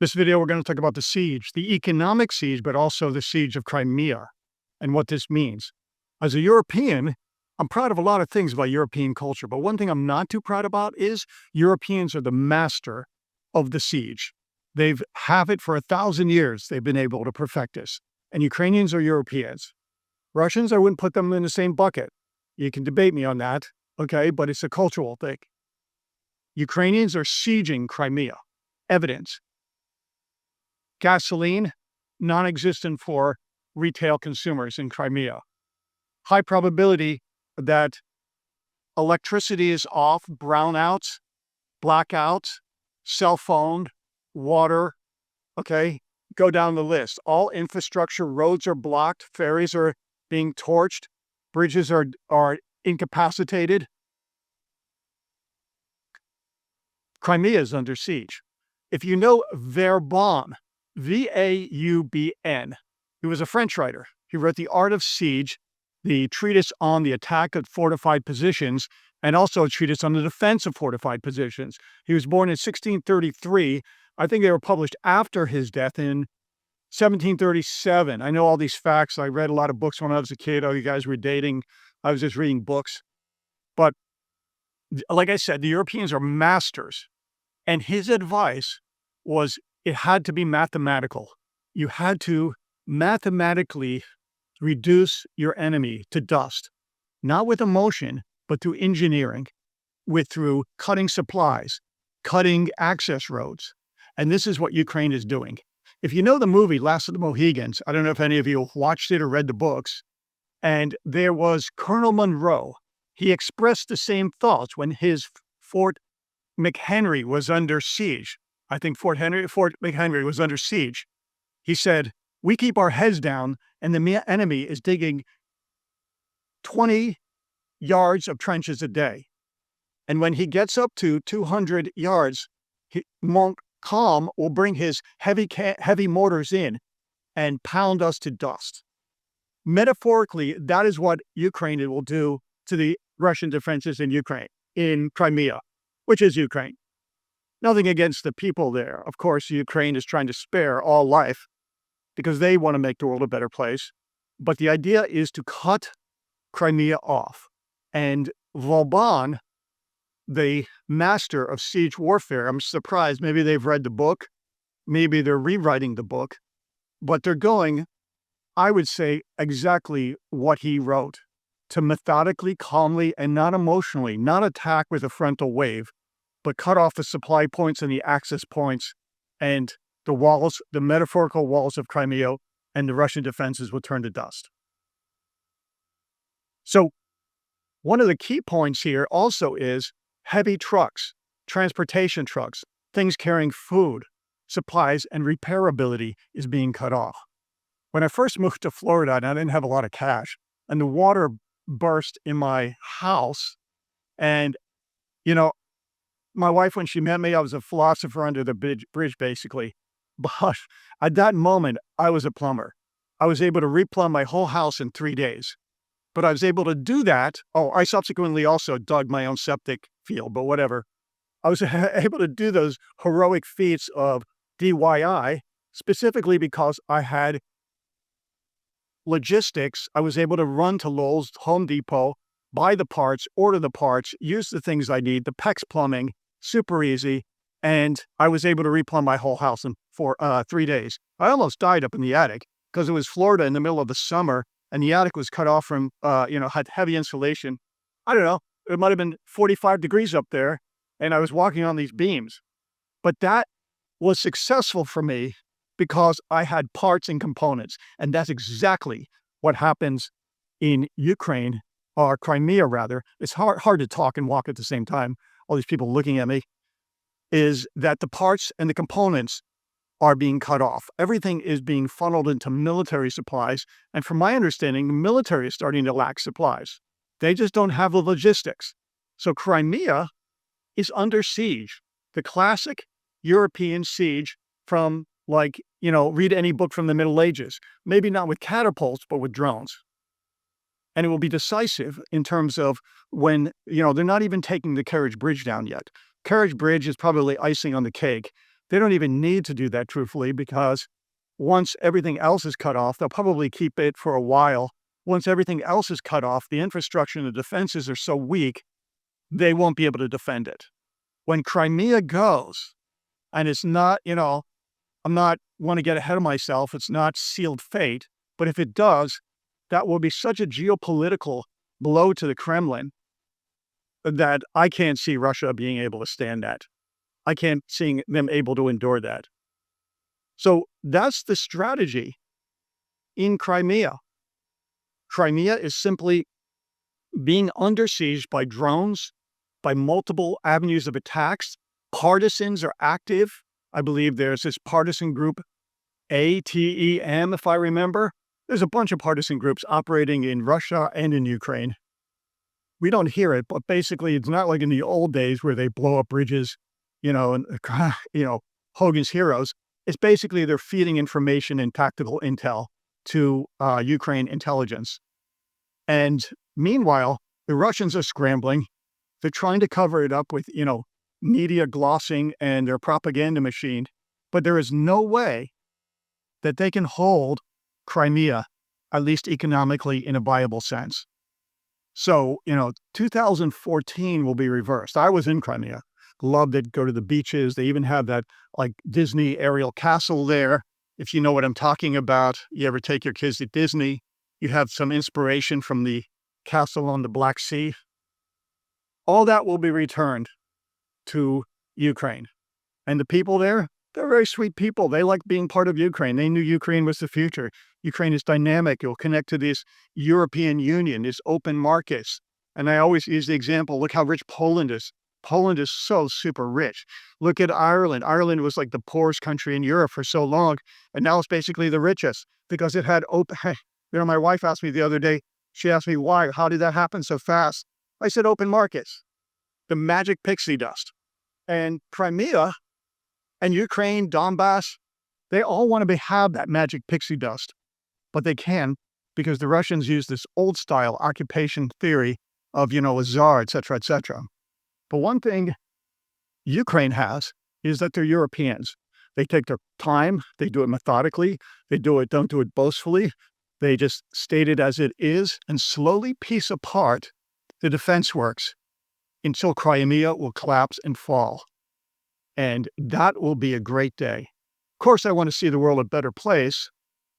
This video, we're going to talk about the siege, the economic siege, but also the siege of Crimea and what this means. As a European, I'm proud of a lot of things about European culture, but one thing I'm not too proud about is Europeans are the master of the siege. They've have it for 1,000 years. They've been able to perfect this. And Ukrainians are Europeans. Russians, I wouldn't put them in the same bucket. You can debate me on that, okay, but it's a cultural thing. Ukrainians are sieging Crimea. Evidence. Gasoline, non-existent for retail consumers in Crimea. High probability that electricity is off, brownouts, blackouts, cell phone, water, okay? Go down the list. All infrastructure, roads are blocked, ferries are being torched, bridges are incapacitated. Crimea is under siege. If you know Vauban, V-A-U-B-N, he was a French writer. He wrote The Art of Siege, the treatise on the attack of fortified positions, and also a treatise on the defense of fortified positions. He was born in 1633. I think they were published after his death in 1737. I know all these facts. I read a lot of books when I was a kid. Oh, you guys were dating. I was just reading books. But like I said, the Europeans are masters. And his advice was it had to be mathematical. You had to mathematically reduce your enemy to dust, not with emotion, but through engineering, through cutting supplies, cutting access roads. And this is what Ukraine is doing. If you know the movie Last of the Mohegans, I don't know if any of you watched it or read the books, and there was Colonel Monroe. He expressed the same thoughts when his Fort McHenry was under siege. I think Fort McHenry was under siege. He said, we keep our heads down and the enemy is digging 20 yards of trenches a day. And when he gets up to 200 yards, Montcalm will bring his heavy mortars in and pound us to dust. Metaphorically, that is what Ukraine will do to the Russian defenses in Crimea, which is Ukraine. Nothing against the people there. Of course, Ukraine is trying to spare all life because they want to make the world a better place. But the idea is to cut Crimea off. And Vauban, the master of siege warfare, I'm surprised, maybe they've read the book, maybe they're rewriting the book, but they're going, I would say, exactly what he wrote, to methodically, calmly, and not emotionally, not attack with a frontal wave, but cut off the supply points and the access points, and the walls, the metaphorical walls of Crimea, and the Russian defenses would turn to dust. So one of the key points here also is heavy trucks, transportation trucks, things carrying food, supplies, and repairability is being cut off. When I first moved to Florida, and I didn't have a lot of cash, and the water burst in my house, and, you know, my wife, when she met me, I was a philosopher under the bridge, basically. But at that moment, I was a plumber. I was able to replumb my whole house in 3 days. But I was able to do that. Oh, I subsequently also dug my own septic field, but whatever. I was able to do those heroic feats of DIY specifically because I had logistics. I was able to run to Lowe's, Home Depot, buy the parts, order the parts, use the things I need, the PEX plumbing, super easy, and I was able to replumb my whole house in 3 days. I almost died up in the attic because it was Florida in the middle of the summer, and the attic was cut off from, had heavy insulation. I don't know, it might have been 45 degrees up there, and I was walking on these beams. But that was successful for me because I had parts and components, and that's exactly what happens in Ukraine, or Crimea rather. It's hard to talk and walk at the same time. All these people looking at me, is that the parts and the components are being cut off. Everything is being funneled into military supplies. And from my understanding, the military is starting to lack supplies. They just don't have the logistics. So Crimea is under siege. The classic European siege from, read any book from the Middle Ages. Maybe not with catapults, but with drones. And it will be decisive in terms of when, they're not even taking the Kerridge Bridge down yet. Kerridge Bridge is probably icing on the cake. They don't even need to do that, truthfully, because once everything else is cut off, they'll probably keep it for a while. Once everything else is cut off, the infrastructure and the defenses are so weak, they won't be able to defend it. When Crimea goes, and it's not, I'm not want to get ahead of myself, it's not sealed fate, but if it does, that will be such a geopolitical blow to the Kremlin that I can't see Russia being able to stand that. I can't see them able to endure that. So that's the strategy in Crimea. Crimea is simply being under siege by drones, by multiple avenues of attacks. Partisans are active. I believe there's this partisan group, ATEM, if I remember. There's a bunch of partisan groups operating in Russia and in Ukraine. We don't hear it, but basically it's not like in the old days where they blow up bridges, and, Hogan's Heroes. It's basically they're feeding information and tactical intel to Ukraine intelligence. And meanwhile, the Russians are scrambling. They're trying to cover it up with, media glossing and their propaganda machine. But there is no way that they can hold Crimea, at least economically, in a viable sense. So, 2014 will be reversed. I was in Crimea. Loved it. Go to the beaches. They even have that Disney aerial castle there. If you know what I'm talking about, you ever take your kids to Disney, you have some inspiration from the castle on the Black Sea. All that will be returned to Ukraine. And the people there, they're very sweet people. They like being part of Ukraine. They knew Ukraine was the future. Ukraine is dynamic. It will connect to this European Union, this open markets. And I always use the example, look how rich Poland is. Poland is so super rich. Look at Ireland. Ireland was like the poorest country in Europe for so long, and now it's basically the richest because it had open. My wife asked me the other day, she asked me why, how did that happen so fast? I said open markets, the magic pixie dust. And Crimea and Ukraine, Donbass, they all want to have that magic pixie dust, but they can because the Russians use this old style occupation theory of, a czar, et cetera, et cetera. But one thing Ukraine has is that they're Europeans. They take their time. They do it methodically. Don't do it boastfully. They just state it as it is and slowly piece apart the defense works until Crimea will collapse and fall. And that will be a great day. Of course, I want to see the world a better place.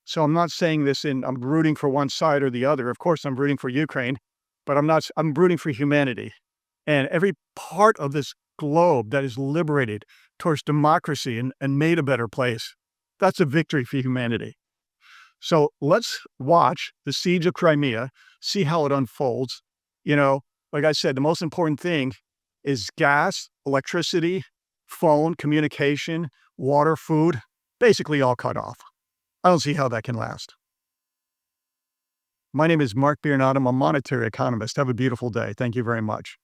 So I'm not saying this I'm rooting for one side or the other. Of course, I'm rooting for Ukraine, but I'm rooting for humanity. And every part of this globe that is liberated towards democracy and made a better place, that's a victory for humanity. So let's watch the siege of Crimea, see how it unfolds. Like I said, the most important thing is gas, electricity, phone, communication, water, food, basically all cut off. I don't see how that can last. My name is Mark Biernaut. I'm a monetary economist. Have a beautiful day. Thank you very much.